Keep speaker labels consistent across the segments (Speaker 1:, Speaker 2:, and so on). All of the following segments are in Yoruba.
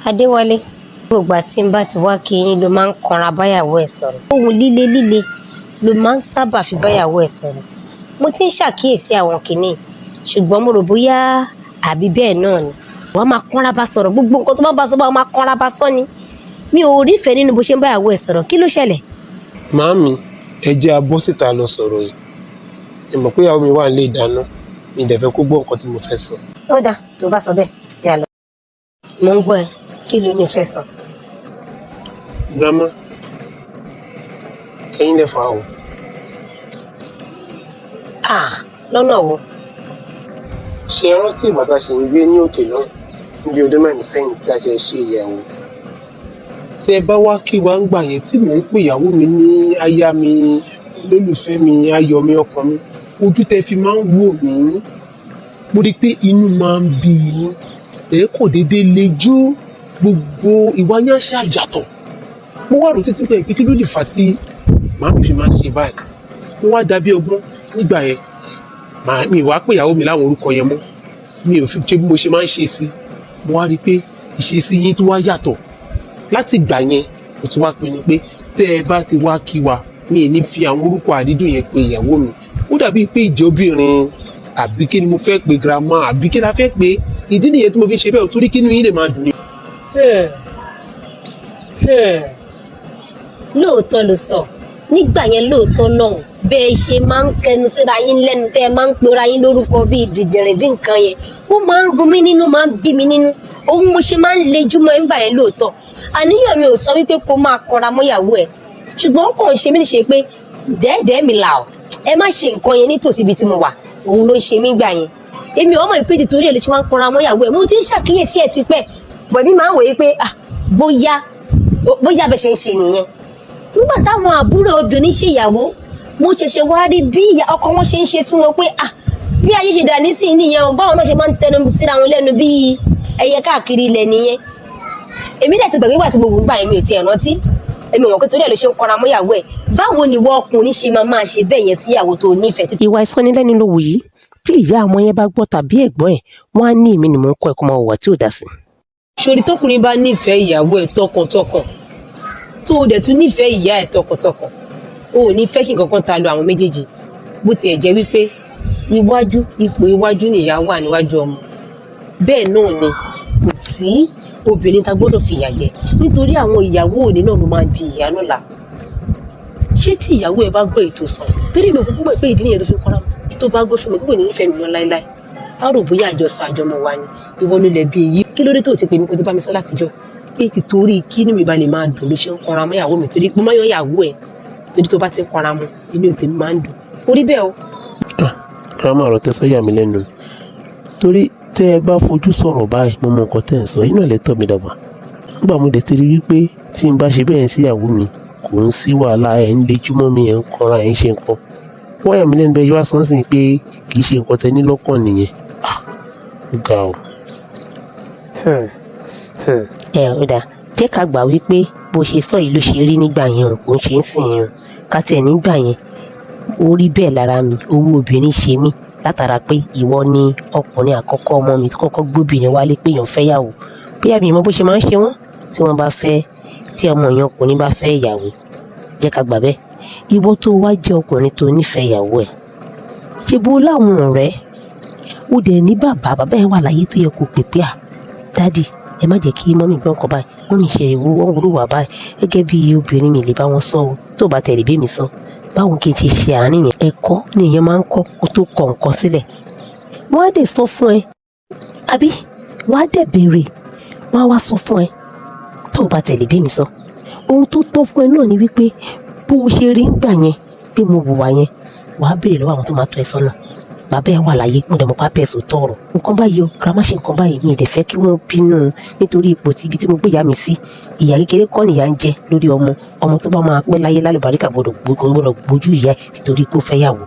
Speaker 1: Adéwálé, gbogbo ìgbà tí n bá ti wá kí yín ló máa ń kanra báyàwó ẹ̀ sọ̀rọ̀. Ohun líle líle ló máa ń sábà fi báyàwó ẹ̀ sọ̀rọ̀. Mo ti ń ṣàkíyèsí àwọn kìíní, ṣùgbọ́n mo rò bóyá àbí bẹ́ẹ̀ náà ni. Wàá máa kanra bá sọ̀rọ̀, gbogbo nǹkan tó bá bá sọ bá máa kanra bá sọ ni. Mi ò rífẹ̀ẹ́ nínú bó ṣe ń báyàwó ẹ̀ sọ̀rọ̀. Kí ló ṣẹlẹ̀?
Speaker 2: Màámi, ẹ jẹ́ a bọ́ síta lọ sọ̀rọ̀ yìí. Ẹ mọ̀ pé ìyàwó mi wà nílé ìdáná, mi dẹ̀ fẹ́ kó gbọ́ nǹkan tí mo fẹ́ sọ.
Speaker 1: Ó dáa, tó bá sọ bẹ́ẹ̀, jà lọ. Mo ń gbọ́ ẹ, kí ló ní o fẹ́ sọ?
Speaker 2: Grandma, ẹ̀yin lẹ fà o.
Speaker 1: Lọ́nà wo?
Speaker 2: Ṣé ẹ rántí ìgbà tá a ṣe ń gbé ní òkè náà níbi ọdún mẹ́rin sẹ́yìn tí a ṣe ṣe ìyàwó? Tí ẹ bá wá kí wa ń gbà yẹn tí mò ń pè ìyàwó mi ní aya mi, olólùfẹ́ mi, ayọ̀ mi, ọkàn mi, ojú tẹ fi máa ń wò mí. Mo rí i pé inú máa ń bí yín. Ẹ kò déédéé lejú, gbogbo ìwà yín á ṣe àjàtọ̀. Mo wá rò títí pé kí ló lè fà tí màámi fi máa ń ṣe báyìí. Mo wá dàbí ọgbọ́n nígbà yẹn. Mi wá pè ìyàwó mi láwọn orúkọ yẹn mọ́. Mi ò fi ṣe bí mo ṣe máa ń ṣe sí. Mo wá rí i pé ìṣesí yín tó wá yàtọ̀. Láti ìgbà yẹn, mo ti wá pinnu pé tẹ́ ẹ bá ti wá kí wa, mi ò ní fi àwọn orúkọ àdídùn yẹn pe ìyàwó mi. Ó dàbí pé ìjẹ́ obìnrin àbí kí ni mo fẹ́ pe girama àbí kí la fẹ́ pe. Ìdí nìyẹn tí mo fi ṣe bẹ́ẹ̀ torí kí inú yín lè máa dùn ní.
Speaker 1: Lóòótọ́ ló sọ, nígbà yẹn lóòótọ́ náà bẹ́ẹ̀ ṣe máa ń kẹnu síra yín lẹ́nu tẹ́ ẹ máa ń pera yín lórúkọ bíi dìdìrìn bí nǹkan yẹn, ó máa ń run mí nínú, máa ń bí mi nínú. Òun mo ṣe máa ń lejú mọ́ nígbà yẹn lóòótọ́. Àníyàn mi ò sọ wípé kó máa kanra mọ́yàwó ẹ̀, ṣùgbọ́n ó kàn ṣe mí níṣe pé dẹ́ẹ̀dẹ́ẹ̀ mi là ọ́, ẹ má ṣe nǹkan yẹn nítòsí ibi tí mo wà. Òun ló ń ṣe mí gbà yẹn. Èmi ọmọ ìpèdè torí ẹ̀ lè ṣe wá ń kanra mọ́yàwó ẹ̀. Mo ti ń ṣàkíyèsí ẹ̀ tipẹ́, bọ̀dí máa ń wòye pé bóyá bẹ́ẹ̀ ṣe ń ṣe nìyẹn. Nígbà táwọn àbúrò obìnrin ṣèyàwó, mo ṣẹ̀ṣẹ̀ wá rí bí ọkọ wọn ṣe ń ṣe sí wọn pé bí ayé ṣe dà nísìnyí nìyẹn o, báwọn náà ṣe máa ń tẹnu síra wọn lẹ́nu bí ẹyẹ káàkiri ilẹ̀ nìyẹn. Èmi dẹ̀ ti gbàgbé ìgbà tí mo wù gbà èmi ò tiẹ̀ rántí. Èmi mọ̀ pé torí ẹ̀ ló ṣe ń kanra mọ́yàwó ẹ̀. Báwo ni ìwọ ọkùnrin ṣe máa ṣe bẹ́ẹ̀ yẹn síyàwó tó nífẹ̀ẹ́?
Speaker 3: Ìwà ìsọnilẹ́nu ló wù yìí tí ìyá ọmọ yẹn bá gbọ́ tàbí ẹ̀gbọ́n ẹ̀, wọ́n á ní èmi ni mò ń kọ́ ẹ̀kọ́ máa wà tí ò dá sí.
Speaker 4: Ṣorí tókùnrin bá nífẹ̀ẹ́ ìyàwó ẹ̀ tọkàntọkàn tó o dẹ̀ tún nífẹ̀ẹ́ ìyá ẹ̀ tọkàntọkàn, o ò ní fẹ́ kí nǹkan kan ta lu àwọn méjèèjì. Bó tiẹ̀ jẹ́ wípé ipò iwájú nìyá wà níwájú ọmọ, bẹ́ẹ̀ náà ni kò sí obìnrin tá gbọ́dọ̀ fìyà jẹ nítorí àwọn ìyàwó òní náà ló máa di ìyá lọ́la. Ṣé tí ìyàwó ẹ bá gbọ́ ètò sàn, torí mi ò kúkú mọ̀ pé ìdí nìyẹn tó fi kọ́ra mọ́, tó bá gbọ́ ṣùgbọ́n kúkú ní nífẹ̀ẹ́ mi mọ́ láéláé. Á rò bóyá àjọsọ àjọmọ̀ wa ni, ìwọ ló lẹ̀ bí èyí. Kí ló dé tó ti pè mí kó tó bá mi sọ látijọ́ pé títorí kí inú mi bá lè máa dùn ló ṣe ń kanra mọ́ ìyàwó mi, torí pé mọ́ ìyàwó ẹ̀ torí tó bá ti ń kanra mọ́ inú tèmi máa ń dùn. Orí bẹ́ẹ̀ o.
Speaker 2: Grandma, ọ̀rọ̀ tẹ́ sọ yà mí lẹ́nu. Torí tẹ́ ẹ bá fojú sọ̀rọ̀ báyìí, mo mọ nǹkan tẹ́ ẹ̀ ń sọ, inú ẹ̀ lẹ́tọ̀ mi dàgbà. Nígbà mo dẹ̀ ti rí wípé tí n bá ṣe bẹ́ẹ̀ sí ìyàwó mi, kò ń sí wàhálà, ẹ̀ ń lejúmọ́ mi, ẹ̀ ń kanra, ẹ̀ ń ṣe nǹkan. Wọ́n yà mí lẹ́nu bẹ́ẹ̀ yíwá sọ́nsìn pé kì í ṣe nǹkan tẹ́ ní lọ́kàn nìyẹn. Ó ga o.
Speaker 3: Ó dáa, jẹ́ ká gbà wípé bó ṣe sọ yìí ló ṣe rí nígbà yẹn o, kò ń ṣe ń sìn yẹn o. Ká tẹ̀ nígbà yẹn, ó rí bẹ́ẹ̀ lára mi, owó obìnrin ṣe mí látara pé ìwọ ni ọkùnrin àkọ́kọ́ ọmọ mi tó kọ́kọ́ gbóbìnrin wálé pé èèyàn fẹ́ yàwó. Bí àmì ìmọ̀ bó ṣe máa ń ṣe wọ́n tí wọ́n bá fẹ́, tí ọmọ èèyàn ọkùnrin bá fẹ́ ìyàwó, jẹ́ ká gbà bẹ́ẹ̀. Ìwọ tó wá jẹ́ ọkùnrin tó nífẹ̀ẹ́ ìyàwó ẹ̀, ṣe bó láwọn ọ̀rẹ́, ó dẹ̀ ní bàbá ẹ̀ wà láyé tó yẹ kó pè pé dádì ẹ má jẹ́ kí mọ́mí gbọ́n kọ báyìí, wọ́n ní ṣe wọ́n gbúrú wà báyìí gẹ́gẹ́ bí obìnrin mi lè bá wọn sọ o, tó bá tẹ̀lé bí mi sọ. Báwo kí n ti ṣe àárín yẹn? Ẹ̀kọ́ ni èèyàn máa ń kọ́ kó tó kọ nǹkan sílẹ̀. Wọ́n á dẹ̀ sọ fún ẹ, àbí wọ́n á dẹ̀ béèrè, wọ́n á wá sọ fún ẹ tó bá tẹ̀lé bí mi sọ. Ohun tó tọ́ fún ẹ náà ni wípé bó o ṣe rí ńgbà yẹn pé mo wùwà yẹn, wàá béèrè lọ́wọ́ àwọn tó máa tọ́ ẹ sọ́nà. Bàbá ẹ wà láyé, mo dẹ̀ mọ̀ pápẹ́ ẹ̀sùn tọrọ. Nǹkan báyìí o, grandma ṣe nǹkan báyìí, mi ì dẹ̀ fẹ́ kí wọ́n bínú nítorí ipò ibi tí mo gbé ìyá mi sí. Ìyá kékeré kọ́ nìyá ń jẹ lórí ọmọ tó bá máa pẹ́ láyé lálùbáríkà gbọ́dọ̀ gbójú ìyá ẹ̀ títorí pé ó fẹ́ yàwó.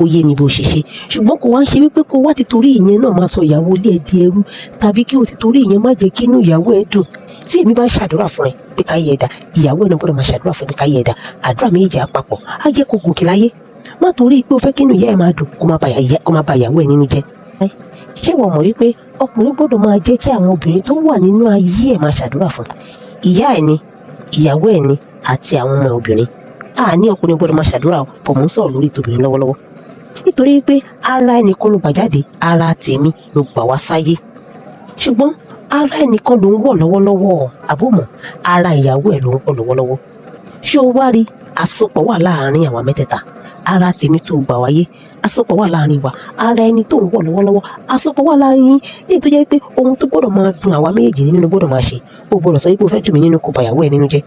Speaker 3: Ó yé mi bó ṣe ṣe, ṣùgbọ́n kò wá ń ṣe wípé kó wá títorí ìyẹn náà máa sọ ìyàwó ilé ẹ̀ di ẹrú, tàbí kí o títorí ìyẹn má jẹ́ kí inú ìyàwó ẹ̀ dùn. Tí èmi bá ń ṣàdúrà fún ẹ pé káyé ẹ̀ dá, ìyàwó ẹ̀ náà gbọ́dọ̀ máa ṣàdúrà fún ẹ pé káyé ẹ̀ dá. Àdúrà méjì àpapọ̀ á jẹ́ kó gòkè láyé. Má torí pé o fẹ́ kí inú ìyá ẹ̀ máa dùn kó má ba ìyàwó ẹ̀ nínú jẹ́. ṣé wọ́n mọ̀ wípé ọkùnrin gbọ́dọ̀ máa jẹ́ kí àwọn obìnrin tó wà nínú ayé ẹ̀ máa ṣàdúrà fún ìyá ẹ̀ ni ìyàwó ẹ̀ ni àti àwọn ọmọ obìnrin ní ọkùnrin gbọ́dọ̀ máa ṣàdúrà pọ̀ mọ́ sọ̀rọ̀ lórí tòbìnrin lọ́wọ́lọ́wọ́ nítorí pé ara ẹnìkan ló gbà jáde ara tèmi ló gbà wá sáyé ṣùgbọ́n ara ẹnìkan ló ń wọ̀ lọ́wọ́lọ́wọ́ àbòmọ̀ ara ìyàwó ẹ̀ ló ń wọ̀ lọ́wọ́lọ́wọ́ ṣé o wá rí àsopọ̀ wà láàárín àwa mẹ́tẹ̀ẹ̀ta ara tèmi tó gbà wáyé àsopọ̀ wà láàárín wa ara ẹni tó ń wọ̀ lọ́wọ́lọ́wọ́ àsopọ̀ wà láàárín yín èyí tó jẹ́ pé ohun tó gbọ́dọ̀ máa dùn àwa méjèèjì nínú gbọ́dọ̀ máa ṣe o gbọ́dọ̀ sọ pé o fẹ́ dùn mí nínú kó ba ìyàwó ẹ̀ nínú jẹ́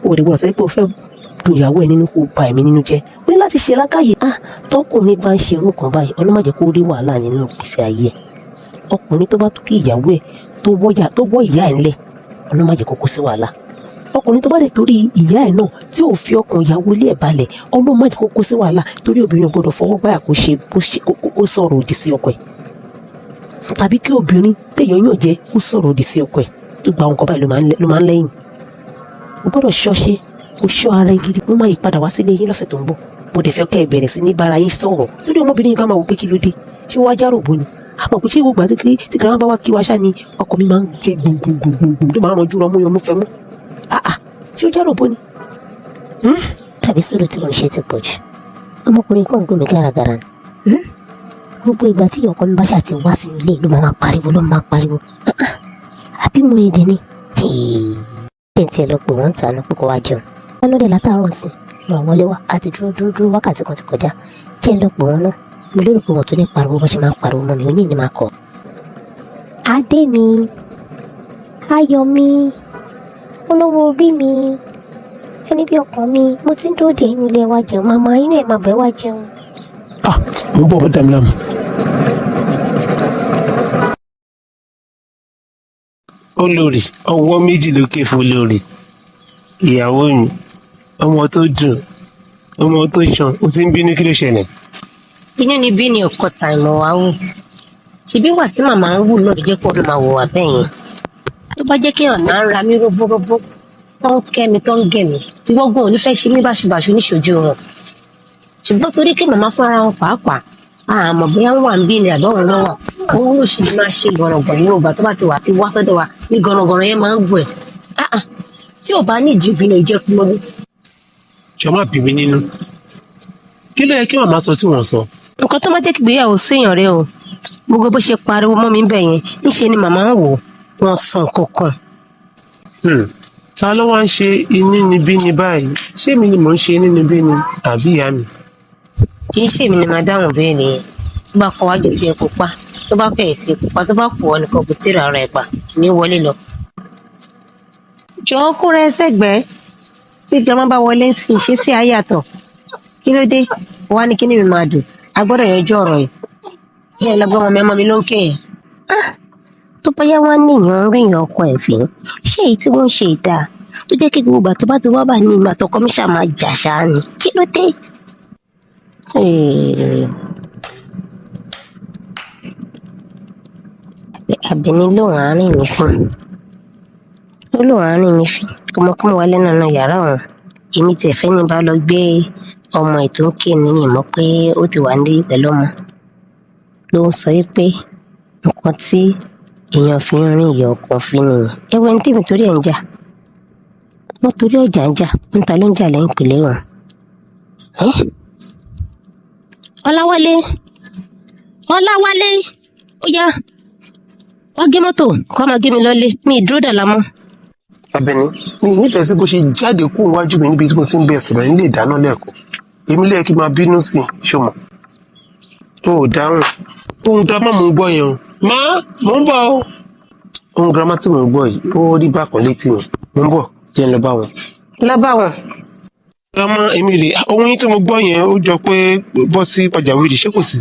Speaker 3: o ò dẹ̀ gbọ́dọ̀ sọ pé o fẹ́ dùn ìyàwó ẹ̀ nínú kó ba ẹ̀mí nínú jẹ́ o ní láti ṣe lákàyè tọkùnrin bá ń ṣe irú kan báyìí ọlọ́mọ jẹ́ kó rí wàhálà nínú ìgbésí ayé ẹ̀ ọkùnrin tó bá torí ìyàwó ẹ̀ tó wọ́ ìyá ẹ̀ ńlẹ̀ ọlọ́mọ jẹ́ kó kó sí wàhálà ọkùnrin tó bá dẹ̀ torí ìyá ẹ̀ náà tí ò fi ọkàn ìyàwó ilé ẹ̀ balẹ̀ ọlọ́mọ jẹ́ kó kó sí wàhálà torí obìnrin gbọ́dọ̀ fọwọ́ báyà kó sọ̀rọ̀ òdì sí ọkọ ẹ̀ tàbí kí obìnrin téèyàn yàn jẹ́ kó sọ̀rọ̀ òdì sí ọkọ ẹ̀ tó gba àwọn nǹkan báyìí ló máa ń lẹ́yìn o gbọ́dọ̀ ṣọ́ṣe o ṣọ́ ara ẹ gidi mo máa yí padà wá sílé yín lọ́sẹ̀ tó ń bọ̀ mo dẹ̀ fẹ́ kẹ́ ẹ bẹ̀rẹ̀ sí ní bára yín sọ̀rọ̀ torí ọmọbìnrin kan máa wò pé kí ló dé ṣé wàá já rògbò ni àmọ́ pé ṣé gbogbo àti tí kìláwá bá wá kí wá ṣá ni ọkọ mi máa ń gbé gbùngbùngbùngbùn tó máa ń ranjú rọmú yọmú fẹ́ mú ṣé ó já rògbò ni.
Speaker 1: tàbí sùúrù tí mo ṣe ti pọ̀ jù ọmọkùnrin kan gún mi gàràgàrà ni gbogbo ìgbà tí ọkọ mi bá ṣáà ti wá sí ilé ló máa pariwo àbí mo èdè ni tí ẹ lọ pè wọ́n ń tànú pé kó wá jẹun wọn lóde látàárọ̀ sí wọn wọlé wá àti dúró wákàtí kan ti kọjá kí ẹ lọ pè wọ́n náà mo lérò pé wọn tó ní pariwo bó ṣe máa pariwo mọ́ mi ò ní ní máa kọ. adé mi ayọ̀ mi olówó orí mi ẹni bí ọkàn mi mo ti ń dúró de inú ilé wa jẹun màmá inú ẹ̀ máa bẹ̀ wá jẹun.
Speaker 2: mo bọ̀ ọ́ dàmí láàmú. olórí ọwọ́ méjì lókè fún olórí ìyàwó mi ọmọ tó dùn ọmọ tó ṣàn ó sì ń bínú kí ló ṣẹlẹ̀.
Speaker 3: inú ni bí ni ọkọ ta ìmọ̀ wá wù ṣebí wà tí màmá ń wù náà ló jẹ́ kó ló máa wò wá bẹ́ẹ̀ yẹn tó bá jẹ́ kí ọ̀nà ń ra mí róbóróbó tó ń kẹ́ mi tó ń gẹ̀ mí gbọ́gbọ́n ò ní fẹ́ ṣe mí báṣubàṣu níṣojú wọn ṣùgbọ́n torí kí màmá fúnra wọn pàápàá àmọ́ bóyá ń wà ń bí ni àdọ́run náà wà òun ló ṣe máa ṣe gọ̀rọ̀gọ̀rọ̀ ní ògbà tó bá ti wà tí wá sọ́dọ̀ wa ní gọ̀rọ̀gọ̀rọ̀ yẹn máa ń gbọ́ ẹ̀ tí ò bá nídìí obìnrin ò jẹ́ kú lọ́wọ́.
Speaker 2: jọ má bí mi nínú kí ló yẹ kí màmá sọ tí wọ́n sọ.
Speaker 3: nǹkan tó máa jẹ́ kí ìgbéyàwó séèyàn rẹ o gbogbo bó ṣe pariwo mọ́ mi bẹ̀ yẹn níṣẹ́ ni màmá ń wò wọ́n sọ nǹkan kan.
Speaker 2: ta ló wá ń ṣe inúnibí ni báyìí ṣé mi ni mò ń ṣe inúnibí ni àbí ìyá mi.
Speaker 3: kì í ṣèmi ni màá dáhùn bẹ́ẹ̀ nìyẹn tó bá kọ wájú sí epo pa tó bá fẹ̀yìn sí epo pa tó bá kù ọ́ nìkan kò tèrè ara ẹ̀ pa ní wọlé lọ. jọ̀ọ́ kó rẹ sẹ́gbẹ̀ẹ́ tí girama bá wọlé ń sin ìṣesí ayàtọ̀ kí ló dé wá ní kíní mi máa dùn a gbọ́dọ̀ yanjú ọ̀rọ̀ yìí bẹ́ẹ̀ lọ́gbọ́n ọmọ ẹ̀mọ́ mi ló ń kéèyàn. tó bá yá wá níyàn ń ríyàn ọkọ ẹ̀ fín ṣé èyí tí wọ́n ń ṣe ìdá tó jẹ́ kí gbogbo àtọ́ bá ti wá bà ní ìmọ̀ àtọkọ mi ṣáà máa jà ṣáá ni kí ló dé. àbẹ̀ni lòun àárín mi fún ó lòun àárín mi fún kọmọkọmọ wálé náà yàrá òun èmi tiẹ̀ fẹ́ ní bá lọ gbé ọmọ ètò ń ké níyìn mọ́ pé ó ti wà ní pẹ̀lú ọmọ ló ń sọ pé nǹkan tí èèyàn fi ń rìn ìyá ọkọ fi nìyẹn ẹwọ ẹni tèmi torí ẹ̀ ń jà wọ́n torí ọjà ń jà ń ta ló ń jà lẹ́yìn ìpìlẹ̀ wọn. ọláwálé ó yá wọ́n gé mọ́tò kó máa gé mi lọ́lé mi ìdúró dàlá mọ́.
Speaker 2: Àbẹ̀ní mi ì nífẹ̀ẹ́ sí bó ṣe jáde kó wájú mi níbi tí mo ti ń bẹ sọ̀rọ̀ nílé ìdáná lẹ́ẹ̀kọ́ èmi lẹ́yìn kí n máa bínú sí i ṣọmọ. o ò dáhùn ohun girama mò ń gbọ́ yẹn o mò ń bọ̀ o. ohun girama tí mò ń gbọ́ yìí ó rí bákan létí mi mò ń bọ̀ jẹ́ ń lọ bá wọn.
Speaker 3: lọ bá wọn.
Speaker 2: girama èmi rè ohun yín tí mo gbọ́ yẹn ó jọ pé bọ́ sí pàjáwìrì ṣé kò sí.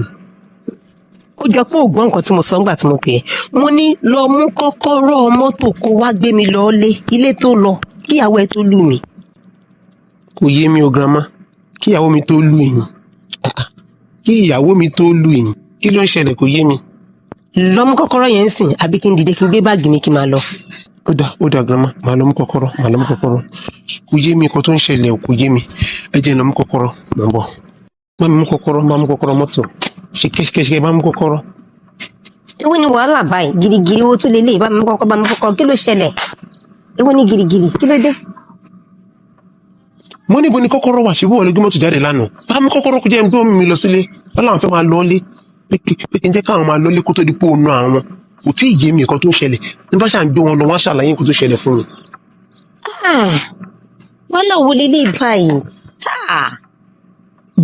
Speaker 3: ó jọ pé ògbọ́n nǹkan tí mo sọ ńgbà tí mo pè é mo ní lọ mú kọ́kọ́rọ́ mọ́tò kó wá gbé mi lọ lé ilé tó lọ kíyàwó ẹ tó lù mí.
Speaker 2: kò yé mi o girama kíyàwó mi tó lù yín kí ìyàwó mi tó lù yín kí ló ń ṣẹlẹ̀ kò yé mi.
Speaker 3: lọ mú kọ́kọ́rọ́ yẹn ń sìn àbí kí n dìde kí n gbé báàgì mi kí n máa lọ.
Speaker 2: ó dà girama màá lọ mú kọ́kọ́rọ́ kò yé mi nǹkan tó ń ṣẹlẹ̀ kò yé mi ẹ jẹ́ lọ mú kọ́kọ́rọ́ mò ń bọ̀ má mú kọ́kọ́rọ́ mọ́tò ṣe kẹ́ṣẹ́kẹ́ṣẹ́ bá mú kọ́kọ́rọ́.
Speaker 1: èwo ni wàhálà báyìí girigiri wo tún lélẹ̀ bá mi kọ́kọ́ kí ló ṣẹlẹ̀ èwo ni girigiri kí ló dé.
Speaker 2: mo níbo ni kọ́kọ́rọ́ wà ṣíbí wọlé gbọ́mọ̀tò jáde lánàá bá mi kọ́kọ́rọ́ kó jẹ́ ń gbé mi lọ sílé wọ́n làwọn fẹ́ máa lọ́ọ́lé pé kí n jẹ́ káwọn máa lọ́ọ́lé kó tó di pé òun náà àwọn kò tí ì yé mi nǹkan tó ń ṣẹlẹ̀ ní bá ṣà ń gbé wọn lọ wọ́n ṣàlàyé nǹkan tó ṣẹlẹ̀ fún mi.
Speaker 1: wàhálà wo lélẹ̀ báyìí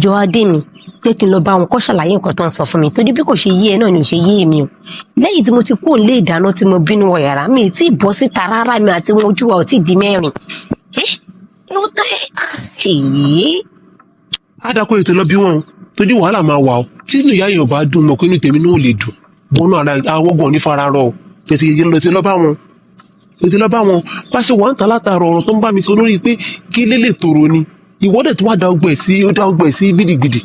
Speaker 1: jọ adé mi pé kí n lọ bá wọn kọ́ ṣàlàyé nǹkan tó ń sọ fún mi torí bí kò ṣe yé ẹ náà ni ò ṣe yé mi o lẹ́yìn tí mo ti kúrò nílé ìdáná tí mo bínú wọ yàrá mi tí ì bọ́ síta rárá mi àti wọn ojú wa ò tí ì di mẹ́rin.
Speaker 2: àdàkọ ètò lọ bí wọn torí wàhálà máa wà ó tí inú ìyá yẹn ò bá dùn mọ́ pé inú tèmi náà ò lè dùn bọ́nú ara awọ́gàn onífararọ o tètè lọ bá wọn bá ṣe wà ń ta látàrọ ọ̀rọ̀ tó ń bá mi sọ lórí pé kí lélẹ̀ tòrò ni ìwọ́dẹ̀ tó wá da ọgbẹ̀ sí gidigidi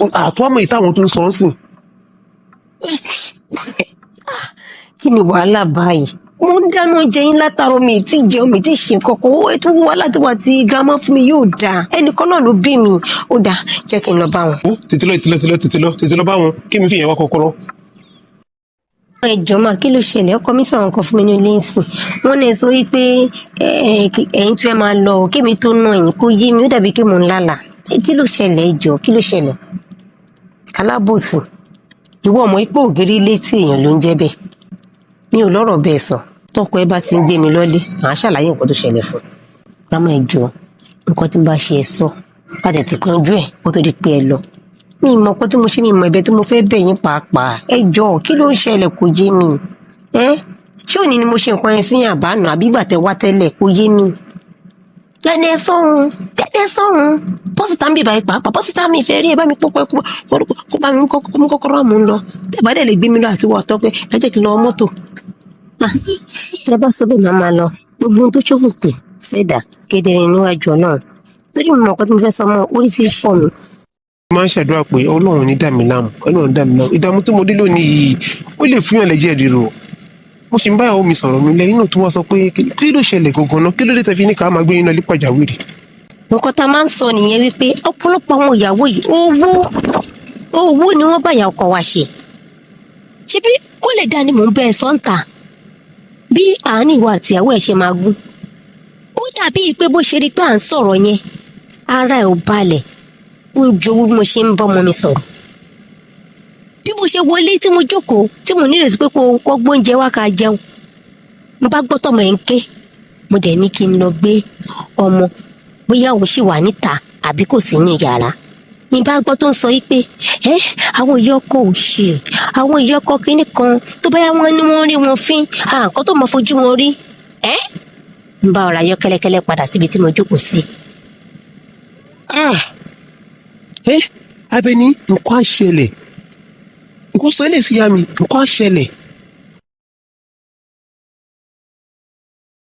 Speaker 2: àtọ́ àmọ́ ìtàwọn tó ń sọ ọ́ sìn.
Speaker 1: kí ni wàhálà báyìí mo ń dáná oúnjẹ yín látàrọ mi tí ì jẹun mi tí ì ṣe kọkọ owó ètò wàhálà tí wà tí girama fún mi yóò dáa ẹnìkan náà ló bí mi ó dáa jẹ́ kí n lọ bá wọn.
Speaker 2: tètè lọ bá wọn kí mi fi yẹn wá kọ́kọ́rọ́.
Speaker 1: ẹ jọ̀ọ́ mà kí ló ṣẹlẹ̀ ọkọ mi sọ̀rọ̀ nǹkan fún mi ní ilé ìsìn wọn náà sọ wípé ẹ̀yin tí ẹ máa lọ kémi tó ná ẹ̀yìn kó yé mi ó dàbí kí mò ń lálà kí ló ṣẹlẹ̀ ẹ jọ̀ọ́ kí ló ṣẹlẹ̀ alábòsí ìwọ ọmọ ipò ògiri létí èèyàn ló ń jẹ́ bẹ́ẹ̀ mi ò lọ́rọ̀ bẹ́ẹ̀ sọ tọkọ ẹ bá ti ń gbé mi lọ́lé màá ṣàlàyé nǹkan tó ṣẹlẹ̀ fún rámọ ẹ jọ̀ọ́ nǹkan tí n bá ṣe ẹ sọ ká tètè kanjú ẹ kó tó di pé ẹ lọ mi mọ̀ pé tí mo ṣe mi mọ̀ ẹ̀bẹ̀ tí mo fẹ́ bẹ̀ yín pàápàá ẹ jọ̀ọ́ kí ló ń ṣẹlẹ̀ kò yé mi ṣé òní ni mo ṣe nǹkan yẹn sí àbánú àbí ìgbà tẹ wá tẹ́lẹ̀ kò yé mi. gẹ́gẹ́ sọ́hun pọ́sítà ń bèbà ipa pọ́sítà mi ìfẹ́ rí ẹ bá mi pọ́pọ́ kó bá mi mú kọ́kọ́rọ́ mú un lọ tẹ́ bá dẹ̀ lè gbé mi lọ àti wọ́ ọ̀tọ́ pé ẹ jẹ́ kí n lọ mọ́tò. ẹ bá sọ bẹ́ẹ̀ máa lọ gbogbo ohun tó ṣókùnkùn ṣẹ̀dá kedere níwájú Ọlọ́run torí mo mọ̀ pé tí mo fẹ́ sọ mọ́ orí ti fọ́ mi.
Speaker 2: mo máa ń ṣàdúrà pé Ọlọ́run ní dàmí láàmú ìdààmú tí mo dé lónìí yìí ó lè fún yàn lẹ́jẹ̀ ríro mo sì ń bá ìyàwó mi sọ̀rọ̀ mi lẹ́yìn náà tó wá sọ pé kí ló ṣẹlẹ̀ gangan náà kí ló dé tẹ́ fi ní ká máa gbé yín lọ lé pàjáwìrì.
Speaker 1: nǹkan tá a máa ń sọ nìyẹn wípé ọ̀pọ̀lọpọ̀ àwọn ìyàwó yìí owó ni wọ́n bá ìyá ọkọ wa ṣe ṣebí kó lè dá ni mò ń bẹ ẹ sọ́ǹtà bí àárín ìwà àtìyàwó ẹ̀ ṣe máa gún ó dàbí pé bó ṣe rí pé à ń sọ̀rọ̀ yẹn ara ẹ̀ ò balẹ̀ ó ń jowú bí mo ṣe ń bọ́ ọmọ mi sọ̀rọ̀ bí mo ṣe wọlé tí mo jókòó tí mo nírètí pé kó gbóúnjẹ wá ká jẹun mo bá gbọ́ tọmọ ẹ̀ ń ké mo dẹ̀ ní kí n lọ gbé ọmọ bóyá òun ṣì wà níta àbí kò sí ní yàrá ní bá gbọ́ tó ń sọ yìí pé àwọn ìyá ọkọ ò ṣe àwọn ìyá ọkọ kínní kan tó báyà wọn ní wọn rí wọn fín àkọ́ tó mọ fojú wọn rí ń bá ọ̀rọ̀ ayọ́ kẹ́lẹ́kẹ́lẹ́ padà síbi tí mo jókòó sí.
Speaker 2: Abẹ́ní nǹkan á ṣẹlẹ̀ nǹkan sọ ẹ́ lè fi yá mi nǹkan á ṣẹlẹ̀